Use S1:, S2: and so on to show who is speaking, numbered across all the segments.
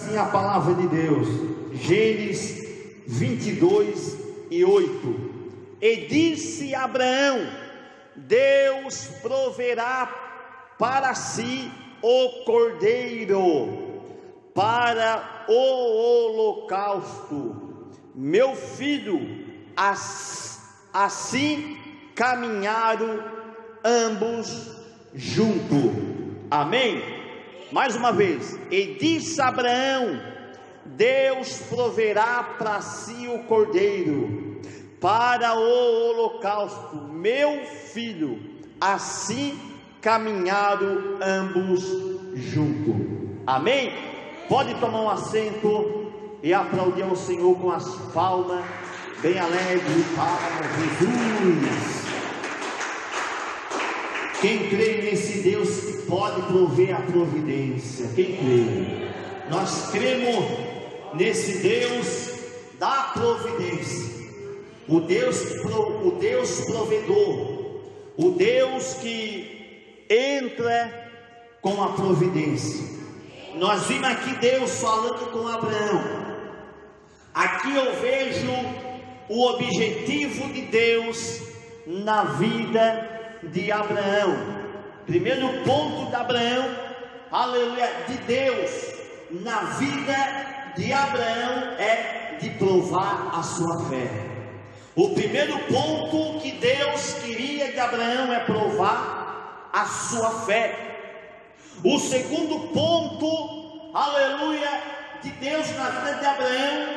S1: assim a palavra de Deus, Gênesis 22:8. E disse Abraão: Deus proverá para si o cordeiro para o holocausto, meu filho. Assim caminharam ambos juntos. Amém? Mais uma vez. E disse Abraão: Deus proverá para si o cordeiro para o holocausto, meu filho. Assim caminharam ambos juntos. Amém? Pode tomar um assento e aplaudir ao Senhor com as palmas bem alegre para Jesus. Quem crê nesse Deus que pode prover a providência? Quem crê? Nós cremos nesse Deus da providência, o Deus provedor, o Deus que entra com a providência. Nós vimos aqui Deus falando com Abraão. Aqui eu vejo o objetivo de Deus na vida de Abraão. Primeiro ponto de Abraão, aleluia, de Deus na vida de Abraão é de provar a sua fé. O primeiro ponto que Deus queria de Abraão é provar a sua fé. O segundo ponto, aleluia, de Deus na vida de Abraão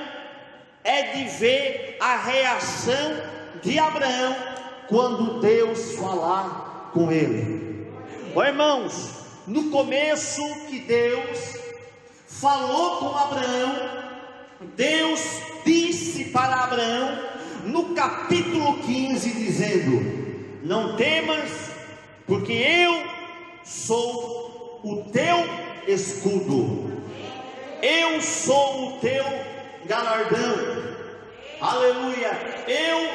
S1: é de ver a reação de Abraão quando Deus falar com ele. Ó irmãos, no começo que Deus falou com Abraão, Deus disse para Abraão no capítulo 15, dizendo: não temas, porque eu sou o teu escudo, eu sou o teu galardão, aleluia, eu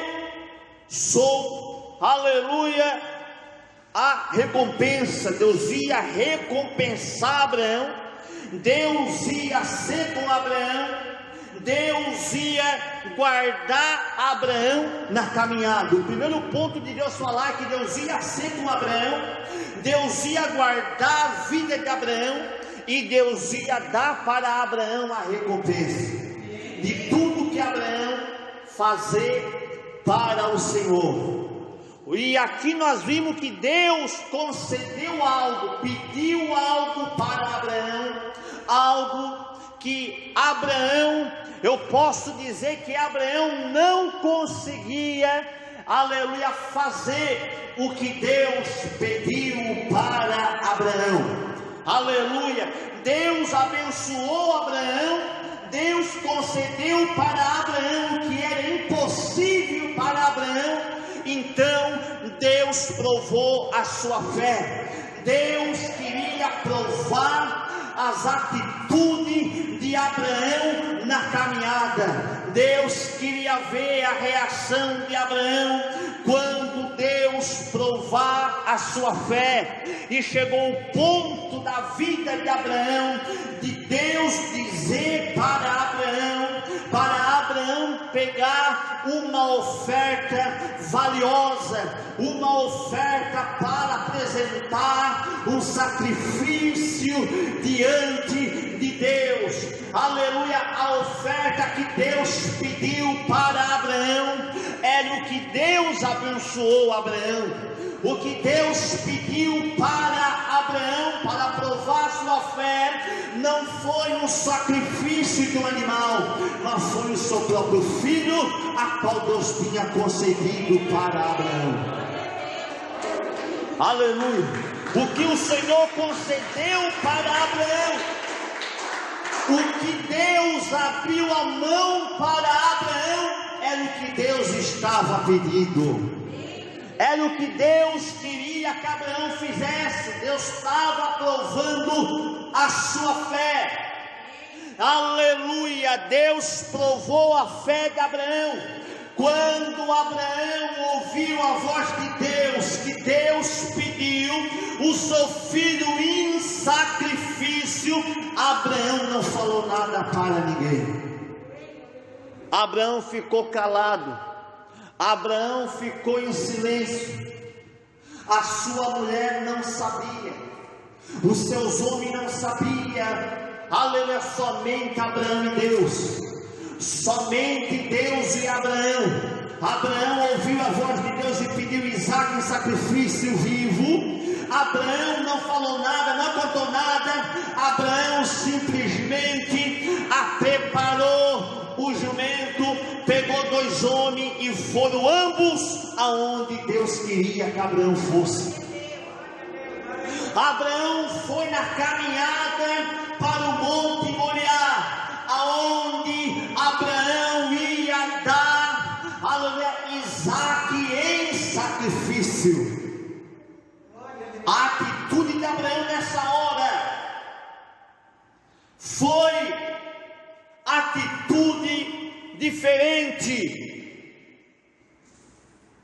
S1: sou, aleluia, a recompensa. Deus ia recompensar Abraão, Deus ia ser com Abraão, Deus ia guardar Abraão na caminhada. O primeiro ponto de Deus falar que Deus ia ser com Abraão, Deus ia guardar a vida de Abraão, e Deus ia dar para Abraão a recompensa de tudo que Abraão fazer para o Senhor. E aqui nós vimos que Deus concedeu algo, pediu algo para Abraão, algo que Abraão, eu posso dizer que Abraão não conseguia, aleluia, fazer o que Deus pediu para Abraão, aleluia. Deus abençoou Abraão, Deus concedeu para Abraão o que era impossível para Abraão. Então Deus provou a sua fé. Deus queria provar as atitudes de Abraão na caminhada. Deus queria ver a reação de Abraão quando Deus provar a sua fé. E chegou o ponto da vida de Abraão, de Deus dizer para Abraão pegar uma oferta valiosa, uma oferta para apresentar um sacrifício diante de Deus, aleluia. A oferta que Deus pediu para Abraão era o que Deus abençoou Abraão. O que Deus pediu para Abraão, para provar sua fé, não foi um sacrifício de um animal, mas foi o seu próprio filho, a qual Deus tinha concedido para Abraão. Aleluia. O que o Senhor concedeu para Abraão, o que Deus abriu a mão para Abraão, era o que Deus estava pedindo. Era o que Deus queria que Abraão fizesse. Deus estava provando a sua fé. Aleluia. Deus provou a fé de Abraão. Quando Abraão ouviu a voz de Deus, que Deus pediu o seu filho em sacrifício, Abraão não falou nada nada para ninguém. Abraão ficou calado, Abraão ficou em silêncio. A sua mulher não sabia, os seus homens não sabiam. Aleluia, somente Abraão e Deus, somente Deus e Abraão. Abraão ouviu a voz de Deus e pediu Isaque em sacrifício vivo. Abraão não falou nada, não contou nada. Abraão simplesmente preparou o jumento, pegou 2 homens e foram ambos aonde Deus queria que Abraão fosse. Abraão foi na caminhada para o Monte Moriá, aonde Abraão ia dar, aleluia, Isaque em sacrifício. A atitude de Abraão nessa hora foi atitude diferente.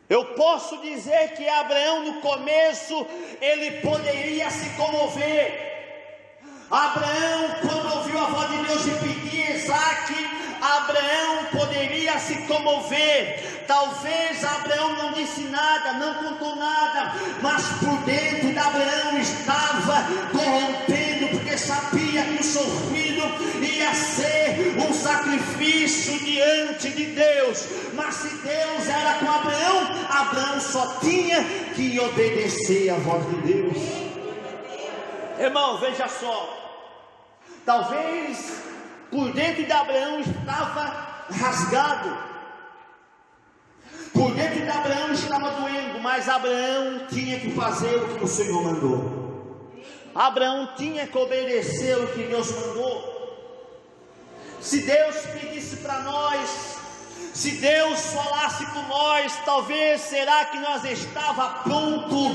S1: Eu posso dizer que Abraão no começo ele poderia se comover. Abraão, quando ouviu a voz de Deus e pedir Isaque, Abraão poderia se comover. Talvez Abraão não disse nada, não contou nada, mas por dentro de Abraão estava corrompendo, porque sabia que o seu filho ia ser um sacrifício diante de Deus. Mas se Deus era com Abraão, Abraão só tinha que obedecer à voz de Deus. Irmão, veja só, talvez por dentro de Abraão estava rasgado, por dentro de Abraão estava doendo, mas Abraão tinha que fazer o que o Senhor mandou. Abraão tinha que obedecer o que Deus mandou. Se Deus pedisse para nós, se Deus falasse com nós, talvez será que nós estava pronto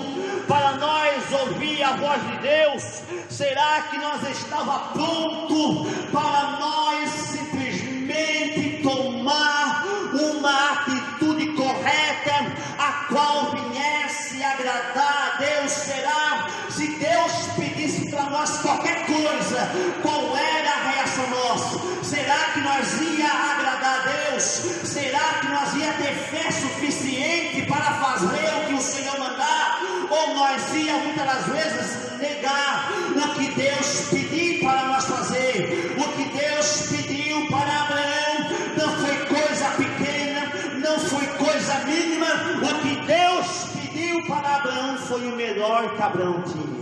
S1: para nós ouvir a voz de Deus? Será que nós estava pronto para nós simplesmente tomar uma atitude correta, a qual viesse agradar a Deus? Será? Se Deus pedisse para nós qualquer coisa, qual era a reação nossa? Será que nós ia agradar a Deus? Será que nós ia ter fé suficiente para fazer o que o Senhor mandar? Ou nós ia muitas das vezes negar o que Deus pediu para nós fazer? O que Deus pediu para Abraão não foi coisa pequena, não foi coisa mínima. O que Deus pediu para Abraão foi o melhor que Abraão tinha.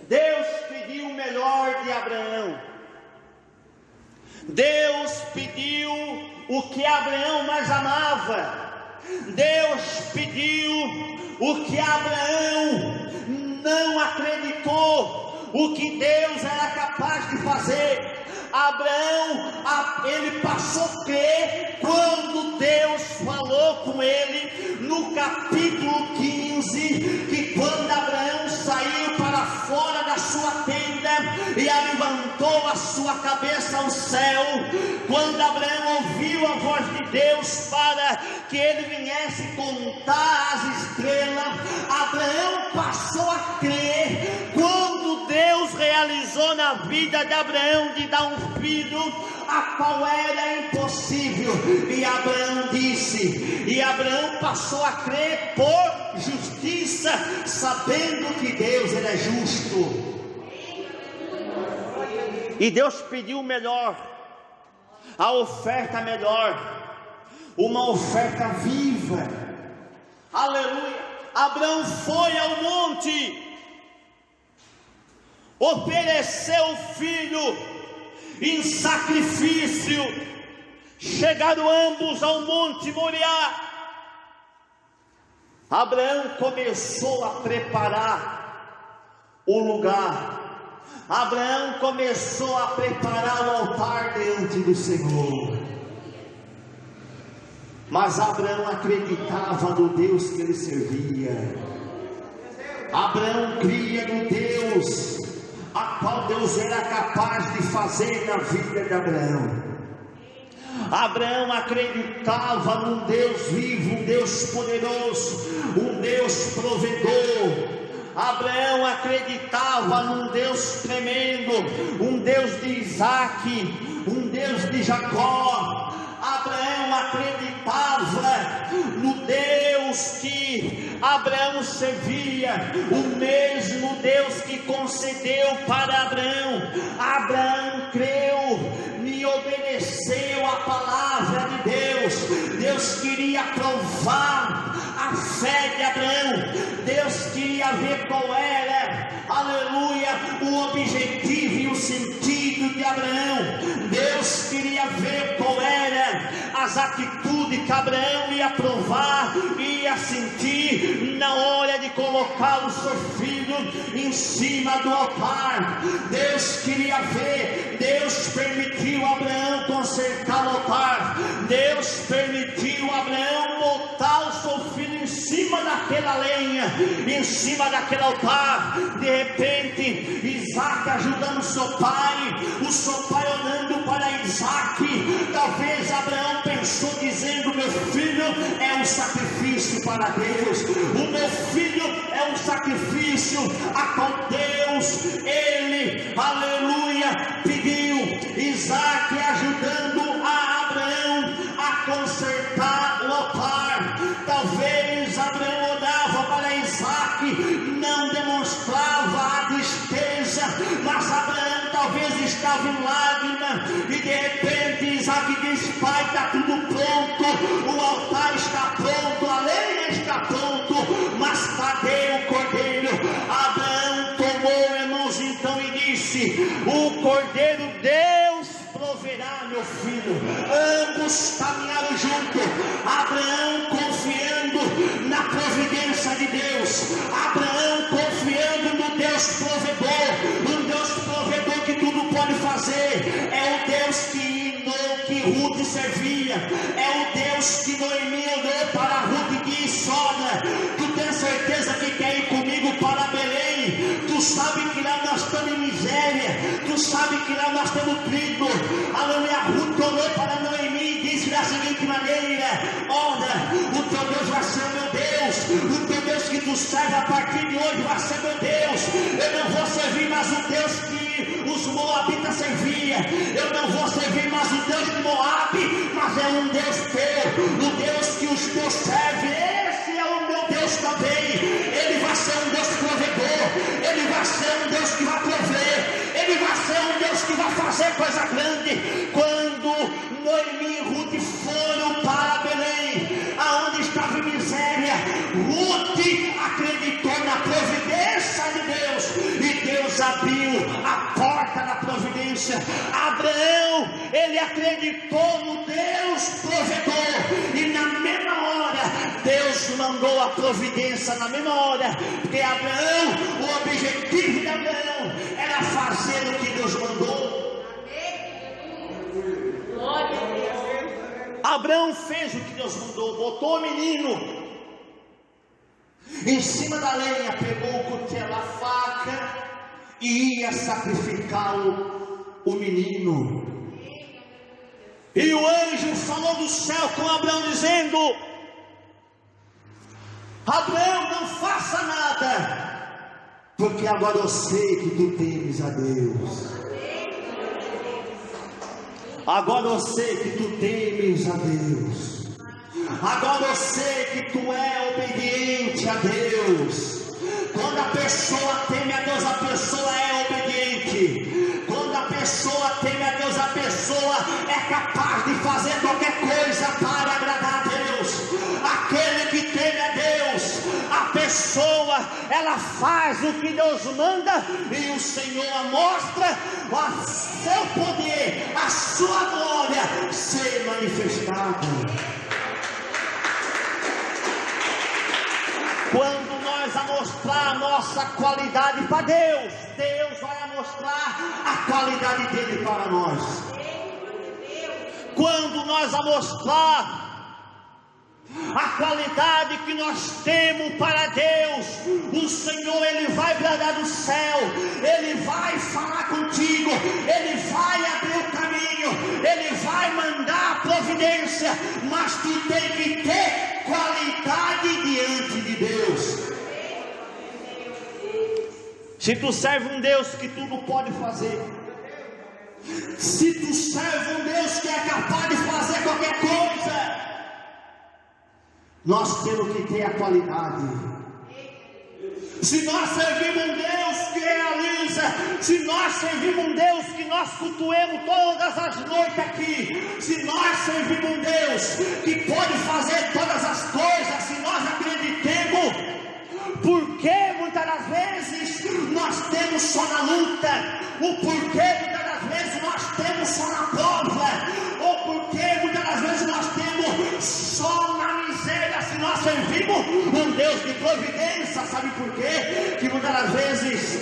S1: Deus pediu o melhor de Abraão. Deus pediu o que Abraão mais amava. Deus pediu o que Abraão não acreditou, o que Deus era capaz de fazer. Abraão, ele passou a crer quando Deus falou com ele no capítulo 15, que quando Abraão saiu para fora da sua tenda e levantou a sua cabeça ao céu, quando Abraão ouviu a voz de Deus para que ele viesse contar as estrelas, Abraão passou a crer quando Deus realizou na vida de Abraão de dar um filho, a qual era impossível. E Abraão disse, e Abraão passou a crer por justiça, sabendo que Deus era justo. E Deus pediu o melhor, a oferta melhor, uma oferta viva. Aleluia. Abraão foi ao monte, ofereceu o filho em sacrifício. Chegaram ambos ao Monte Moriá. Abraão começou a preparar o lugar. Abraão começou a preparar o altar diante do Senhor. Mas Abraão acreditava no Deus que ele servia. Abraão cria no Deus a qual Deus era capaz de fazer na vida de Abraão. Abraão acreditava num Deus vivo, um Deus poderoso, um Deus provedor. Abraão acreditava num Deus tremendo, um Deus de Isaac, um Deus de Jacó. Abraão acreditava no Deus que Abraão servia, o mesmo Deus que concedeu para Abraão. Abraão creu e obedeceu a palavra de Deus. Deus queria provar a fé de Abraão. Deus queria ver qual era, aleluia, o objetivo e o sentido de Abraão. Deus queria ver qual era as atitudes que Abraão ia provar, ia sentir na hora de colocar o seu filho em cima do altar. Deus queria ver. Deus permitiu Abraão consertar o altar. Deus permitiu Abraão botar o seu filho em cima daquela lenha, em cima daquele altar. De repente, Isaac ajudando seu pai, o seu pai olhando para Isaac. Talvez Abraão pensou, dizendo: meu filho é um sacrifício para Deus, o meu filho é um sacrifício a qual Deus, ele, aleluia, pediu. Isaac ajudando a Abraão a consertar o altar. Talvez Abraão olhava para Isaac, não demonstrava a tristeza, mas Abraão talvez estava em lágrima, e de repente Isaac diz: pai, está tudo pronto, o altar está pronto, a lenha está pronto, mas cadê o cordeiro? Abraão tomou, irmãos, então, e disse: o cordeiro Deus proverá, meu filho. Ambos caminharam junto. Abraão confiando na providência de Deus, Abraão confiando no Deus provedor, um Deus provedor que tudo pode fazer. É o Deus que Ruth servia, é o Deus que Noemi olhou para Ruth e disse: olha, tu tens certeza que quer ir comigo para Belém? Tu sabe que lá nós estamos em miséria, tu sabe que lá nós temos trigo. Aleluia. Ruth olhou para Noemi e disse da seguinte maneira: olha, o teu Deus vai ser meu Deus, o teu Deus que tu serve a partir de hoje vai ser meu Deus. Eu não vou servir mais o Deus que os moabitas serviam, eu não vou servir mais o Deus de Moabe, mas é um Deus teu, o Deus que os teus servem. Esse é o meu Deus também. Ele vai ser um Deus provedor, ele vai ser um Deus que vai prover, ele vai ser um Deus que vai fazer coisa grande. Quando Noemi e Ruth foram para Belém, aonde estava em miséria, Ruth acreditou na providência de Deus, e Deus abriu a porta da providência. Abraão, ele acreditou no Deus provedor, e na mesma hora Deus mandou a providência, na mesma hora, porque Abraão, o objetivo de Abraão era fazer o que Deus mandou. Abraão fez o que Deus mandou, botou o menino em cima da lenha, pegou o cutelo, a faca, e ia sacrificar o menino. E o anjo falou do céu com Abraão, dizendo: Abraão, não faça nada, porque agora eu sei que tu temes a Deus. Agora eu sei que tu temes a Deus. Agora eu sei que tu é obediente a Deus. Quando a pessoa teme a Deus, a pessoa é obediente. Quando a pessoa teme a Deus, a pessoa é capaz de fazer qualquer coisa para agradar a Deus. Aquele que teme a Deus, a pessoa, ela faz o que Deus manda, e o Senhor mostra o seu poder, a sua glória ser manifestada. Quando nós mostrar a nossa qualidade para Deus, Deus vai mostrar a qualidade dele para nós. Quando nós mostrar a qualidade que nós temos para Deus, o Senhor, ele vai bradar do céu, ele vai falar contigo, ele vai abrir o caminho, ele vai mandar a providência, mas tu tem que ter qualidade diante de Deus. Se tu serve um Deus que tudo pode fazer, se tu serve um Deus que é capaz de fazer qualquer coisa, nós temos que ter a qualidade. Se nós servimos um Deus que realiza, se nós servimos um Deus que nós cultuemos todas as noites aqui, se nós servimos um Deus que pode fazer todas as coisas, se nós acreditemos, porque muitas das vezes nós temos só na luta, o porquê muitas das vezes nós temos só na prova, ou porquê muitas das vezes nós temos só na miséria, se nós servimos um Deus de providência. Sabe por quê? Que muitas das vezes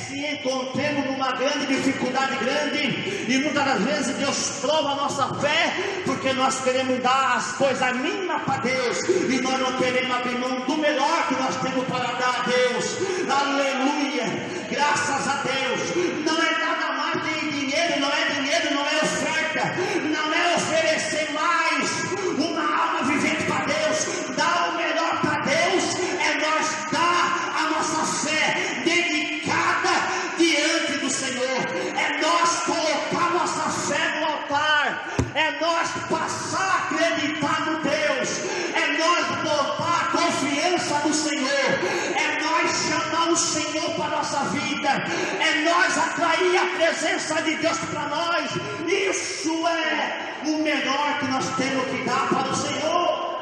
S1: se encontramos numa grande dificuldade grande, e muitas das vezes Deus prova a nossa fé, porque nós queremos dar as coisas mínimas para Deus, e nós não queremos abrir mão do melhor que nós temos para dar a Deus. Aleluia, graças a Deus. Não é nada mais que dinheiro, não é oferta, não é oferecer mais uma alma vivente para Deus. Dar o melhor para Deus é nós dar a nossa fé dedicada diante do Senhor, é nós colocar nossa fé no altar, é nós passar a acreditar no Deus, é nós botar a confiança no Senhor, é nós chamar o Senhor para a nossa vida, é nós atrair a presença de Deus para nós. Isso é o melhor que nós temos que dar para o Senhor.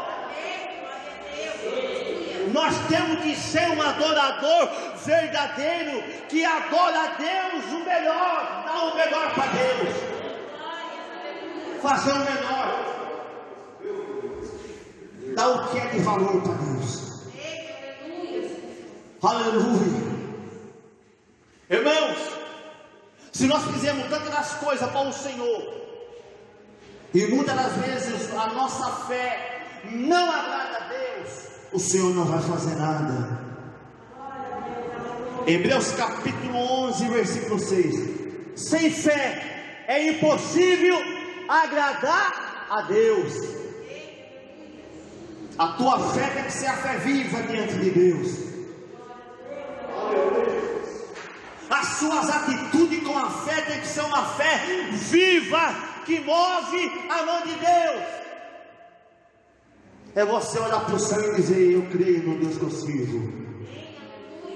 S1: Nós temos que ser um adorador verdadeiro, que adora a Deus o melhor, dá o melhor para Deus, fazer o melhor, dá o que é de valor para Deus. Aleluia. Irmãos, se nós fizermos tantas coisas para o Senhor, e muitas das vezes a nossa fé não agrada a Deus, o Senhor não vai fazer nada. Hebreus capítulo 11, versículo 6. Sem fé é impossível agradar a Deus. A tua fé tem que ser a fé viva diante de Deus. As suas atitudes com a fé tem que ser uma fé viva, que move a mão de Deus. É você olhar para o céu e dizer: eu creio no Deus que eu sirvo,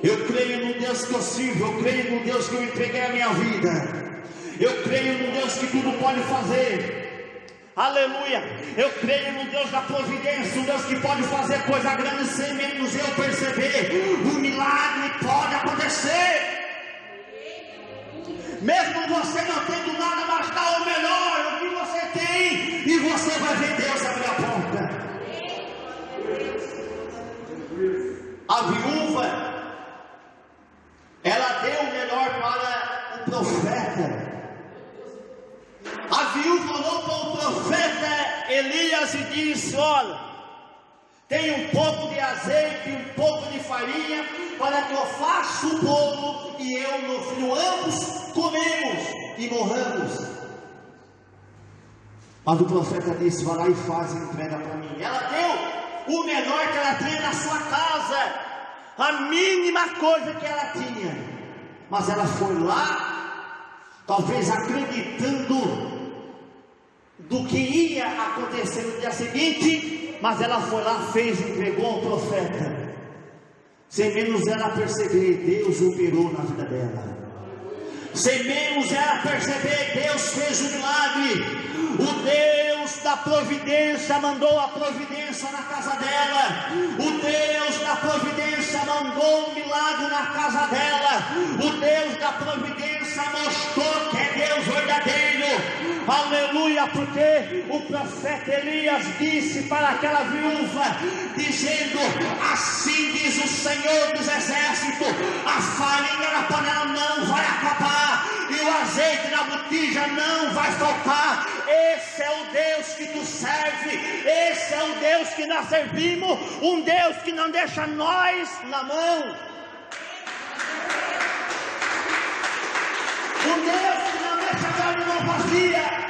S1: eu creio no Deus que eu sirvo, eu creio no Deus que eu entreguei a minha vida, eu creio no Deus que tudo pode fazer. Aleluia. Eu creio no Deus da providência, um Deus que pode fazer coisa grande sem menos eu perceber. Um milagre pode acontecer, mesmo você não tendo nada, mas dá o melhor, o que você tem, e você vai ver Deus abrir a porta. A viúva, ela deu o melhor para o profeta. A viúva falou para o profeta Elias e disse: olha, tem um pouco de azeite, um pouco de farinha, para que eu faça o bolo e eu e meu filho ambos comemos e morramos. Mas o profeta disse: vai lá e faz e entrega para mim. Ela deu o melhor que ela tinha na sua casa, a mínima coisa que ela tinha, mas ela foi lá, talvez acreditando do que ia acontecer no dia seguinte, mas ela foi lá, fez e entregou ao profeta, sem menos ela perceber, Deus operou na vida dela. Sem menos ela perceber, Deus fez um milagre. O Deus da providência mandou a providência na casa dela. O Deus da providência mandou um milagre na casa dela. O Deus da providência mostrou que é Deus verdadeiro. Aleluia, porque o profeta Elias disse para aquela viúva, dizendo: assim diz o Senhor dos exércitos, a farinha na panela não vai acabar, e o azeite na botija não vai faltar. Esse é o Deus que tu serve, esse é o Deus que nós servimos, um Deus que não deixa nós na mão, um Deus que não deixa a mão vazia.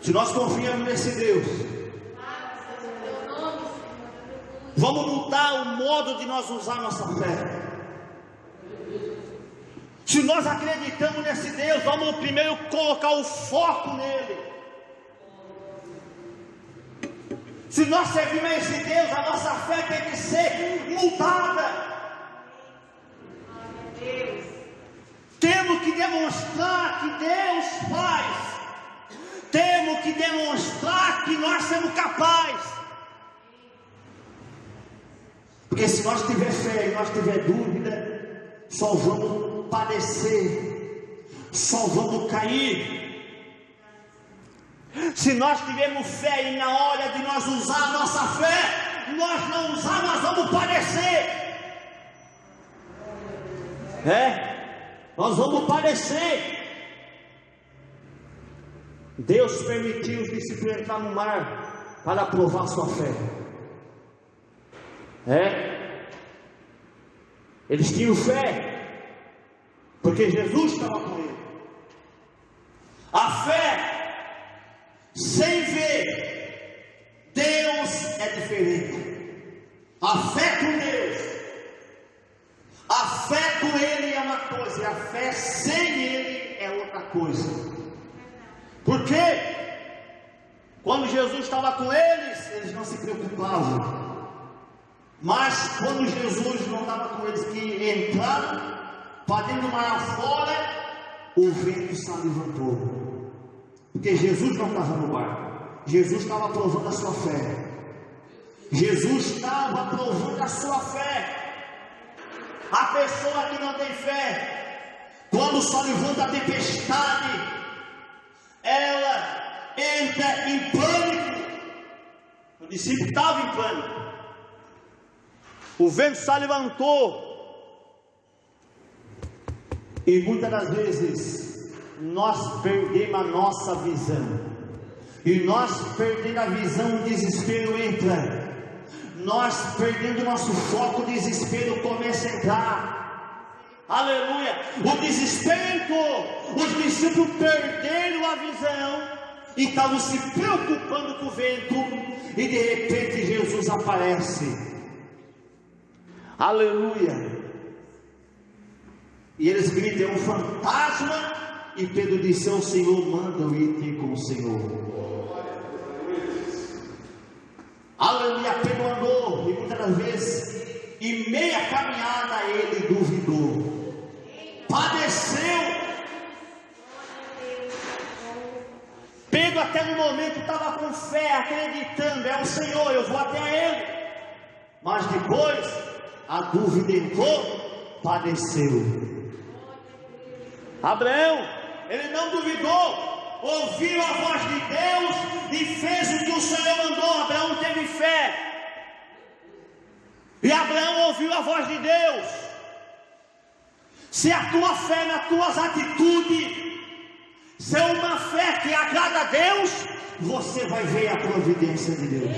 S1: Se nós confiamos nesse Deus, vamos mudar o modo de nós usar a nossa fé. Se nós acreditamos nesse Deus, vamos primeiro colocar o foco nele. Se nós servimos a esse Deus, a nossa fé tem que ser mudada. Temos que demonstrar que Deus faz. Temos que demonstrar que nós somos capazes. Porque se nós tiver fé e nós tiver dúvida, só vamos padecer, só vamos cair. Se nós tivermos fé e na hora de nós usar a nossa fé, nós não usar, nós vamos padecer. Nós vamos padecer. Deus permitiu os discípulos entrar no mar para provar sua fé. Eles tinham fé, porque Jesus estava com ele. A fé, sem ver, Deus é diferente. A fé com Deus, a fé com Ele é uma coisa, e a fé sem Ele é outra coisa. Porque quando Jesus estava com eles não se preocupavam. Mas quando Jesus não estava com eles, que entraram para dentro do mar fora, o vento se levantou. Porque Jesus não estava no mar, Jesus estava provando a sua fé. Jesus estava provando a sua fé. A pessoa que não tem fé, quando só levanta a tempestade, ela entra em pânico. O discípulo estava em pânico. O vento se levantou. E muitas das vezes nós perdemos a nossa visão. E nós perdendo a visão, o desespero entra. Nós perdendo o nosso foco, o desespero começa a entrar. Aleluia. O desespero entrou. Os discípulos perderam a visão e estavam se preocupando com o vento. E de repente Jesus aparece. Aleluia. E eles gritam: é um fantasma. E Pedro disse: é o Senhor, manda eu ir ter com o Senhor. Aleluia. Pedro andou, e muitas das vezes, em meia caminhada, ele duvidou, padeceu. Pedro até no momento estava com fé, acreditando: é o Senhor, eu vou até Ele. Mas depois a dúvida entrou, padeceu. Abraão, ele não duvidou, ouviu a voz de Deus e fez o que o Senhor mandou. Abraão teve fé. E Abraão ouviu a voz de Deus. Se a tua fé nas tuas atitudes ser uma fé que agrada a Deus, você vai ver a providência de Deus.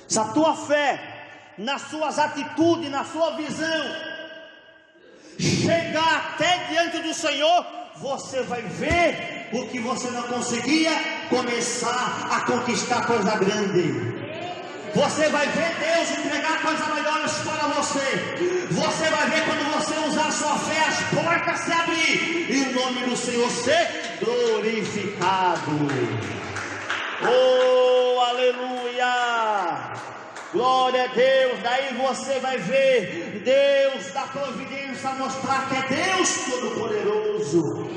S1: Se a tua fé nas suas atitudes, na sua visão, chegar até diante do Senhor, você vai ver o que você não conseguia, começar a conquistar coisa grande. Você vai ver Deus entregar coisas melhores para você. Você vai ver quando você usar a sua fé, as portas se abrir e o nome do Senhor ser glorificado. Oh, aleluia! Glória a Deus. Daí você vai ver Deus da providência mostrar que é Deus Todo-Poderoso.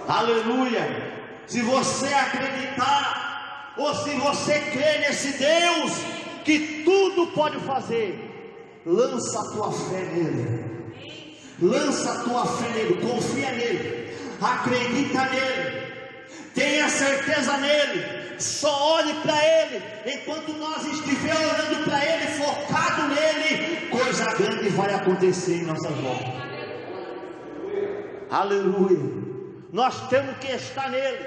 S1: Aleluia. Se você acreditar, ou se você crê nesse Deus que tudo pode fazer, lança a tua fé nele. Lança a tua fé nele, confia nele, acredita nele, tenha certeza nele. Só olhe para Ele. Enquanto nós estiver olhando para Ele, focado nele, coisa grande vai acontecer em nossa volta. Aleluia. Nós temos que estar nele.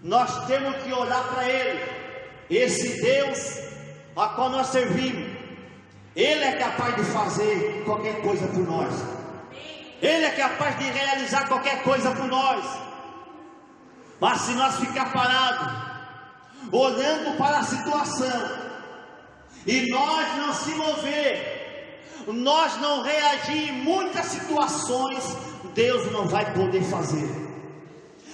S1: Nós temos que olhar para Ele. Esse Deus a qual nós servimos, Ele é capaz de fazer qualquer coisa por nós. Ele é capaz de realizar qualquer coisa por nós. Mas se nós ficar parados, olhando para a situação, e nós não se mover, nós não reagir em muitas situações, Deus não vai poder fazer.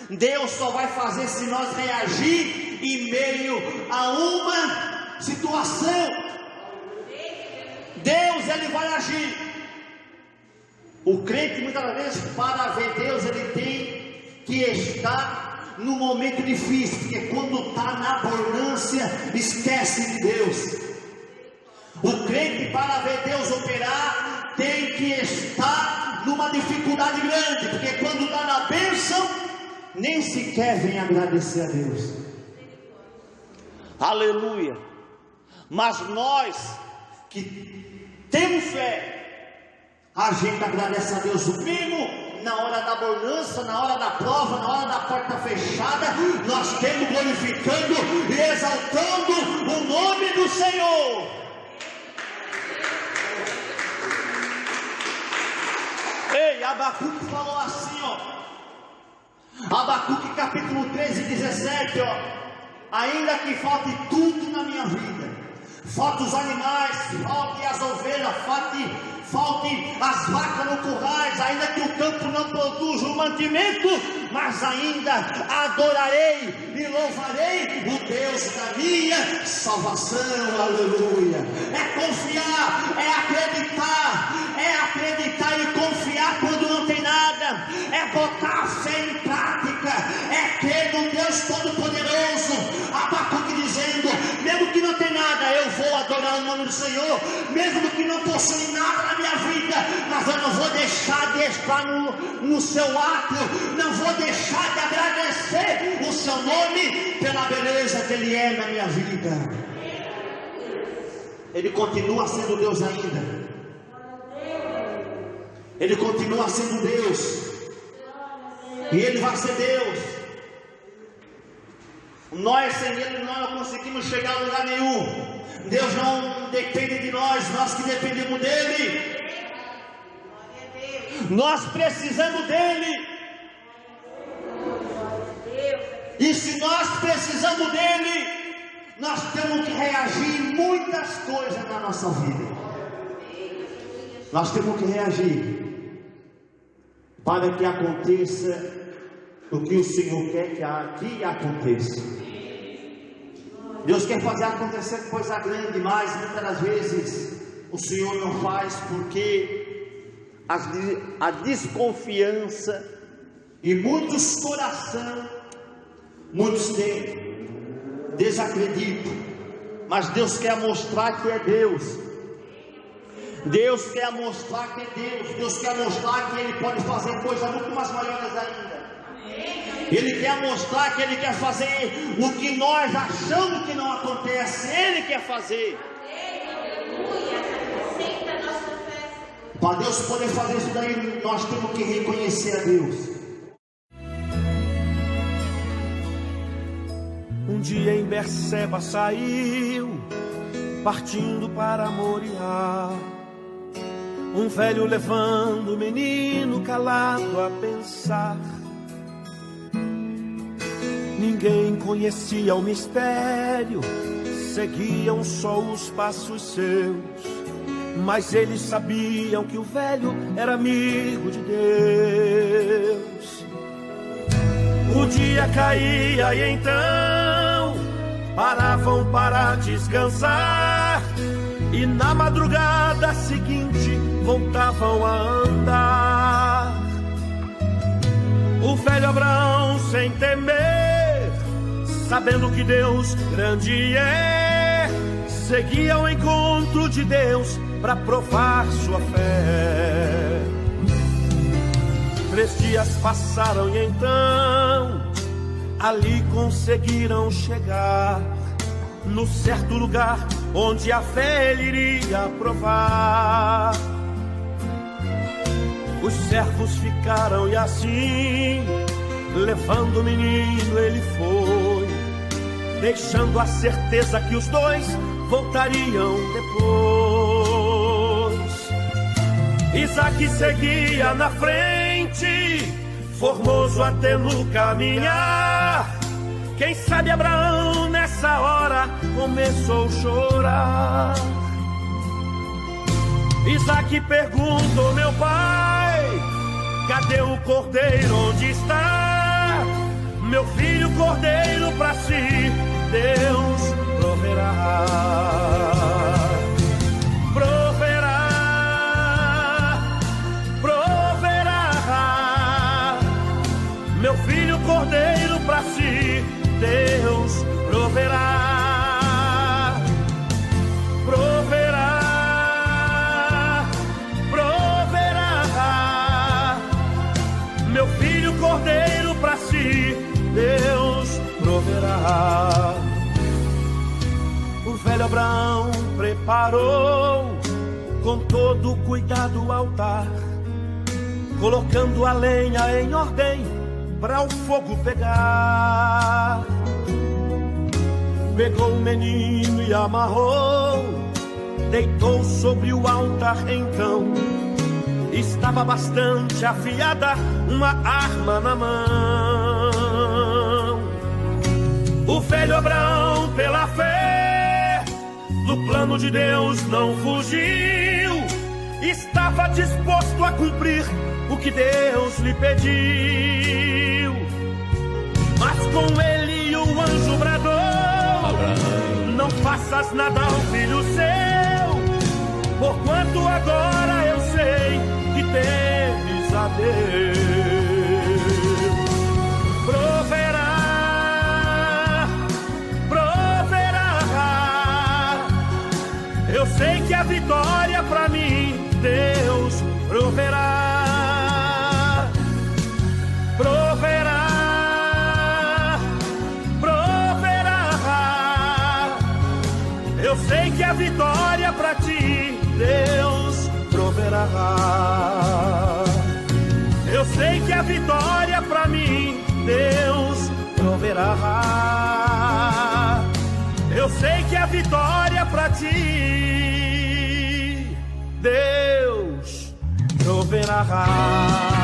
S1: Deus só vai fazer se nós reagir em meio a uma situação. Deus, Ele vai agir. O crente muitas vezes, para ver Deus, ele tem que estar no momento difícil, porque quando está na abundância, esquece de Deus. O crente, para ver Deus operar, tem que estar numa dificuldade grande, porque quando está na bênção, nem sequer vem agradecer a Deus. Aleluia. Mas nós que temos fé, a gente agradece a Deus o mínimo. Na hora da bonança, na hora da prova, na hora da porta fechada, nós estamos glorificando e exaltando o nome do Senhor. Ei, Abacuque falou assim, ó. Abacuque capítulo 13, 17, ó. Ainda que falte tudo na minha vida, falte os animais, falte as ovelhas, falte as vacas no currais, ainda que o campo não produza o mantimento, mas ainda adorarei e louvarei o Deus da minha salvação. Aleluia. É confiar, é acreditar e confiar quando não tem nada, é botar a fé em prática, é crer no Deus Todo-Poderoso. Abacuque dizendo: mesmo que não tem nada, eu vou adorar o nome do Senhor, mesmo que não possui nada na minha vida, mas eu não vou deixar de estar no seu ato, não vou deixar de agradecer o seu nome pela beleza que Ele é na minha vida. Ele continua sendo Deus ainda. Ele continua sendo Deus, e Ele vai ser Deus. Nós sem Ele não conseguimos chegar a lugar nenhum. Deus não depende de nós, nós que dependemos dEle. Nós precisamos dEle. E se nós precisamos dEle, nós temos que reagir em muitas coisas na nossa vida. Nós temos que reagir para que aconteça o que o Senhor quer que aqui aconteça. Deus quer fazer acontecer coisa grande, mas muitas das vezes o Senhor não faz porque a desconfiança e muitos têm desacreditam, mas Deus quer mostrar que é Deus. Deus quer mostrar que é Deus. Deus quer mostrar que Ele pode fazer coisas muito mais maiores ainda. Ele quer mostrar que Ele quer fazer o que nós achamos que não acontece. Ele quer fazer. Para Deus poder fazer isso daí, nós temos que reconhecer a Deus.
S2: Um dia em Berseba saiu, partindo para Moriá, um velho levando o menino calado a pensar. Ninguém conhecia o mistério, seguiam só os passos seus, mas eles sabiam que o velho era amigo de Deus. O dia caía e então paravam para descansar, e na madrugada seguinte voltavam a andar. O velho Abraão, sem temer, sabendo que Deus grande é, seguia ao encontro de Deus para provar sua fé. 3 dias passaram e então ali conseguiram chegar no certo lugar onde a fé ele iria provar. Os servos ficaram e assim, levando o menino ele foi, deixando a certeza que os dois voltariam depois. Isaque seguia na frente, formoso até no caminhar. Quem sabe Abraão nessa nessa hora começou a chorar. Isaque perguntou: meu pai, cadê o cordeiro? Onde está? Meu filho, cordeiro pra si, Deus proverá. Proverá, proverá. Meu filho, cordeiro pra si, Deus proverá. Proverá, proverá. Meu filho, cordeiro pra si, Deus proverá. O velho Abraão preparou com todo cuidado o altar, colocando a lenha em ordem para o fogo pegar. Pegou o menino e amarrou, deitou sobre o altar. Então estava bastante afiada uma arma na mão. O velho Abraão, pela fé, do plano de Deus não fugiu, estava disposto a cumprir o que Deus lhe pediu. Mas com ele o anjo bradou: não faças nada ao filho seu, porquanto agora eu sei que temes a Deus. Proverá, proverá. Eu sei que a vitória pra mim Deus proverá. Proverá, proverá. Eu sei que a vitória pra ti Deus proverá. Eu sei que a vitória pra mim Deus proverá. Eu sei que a vitória pra ti Deus proverá.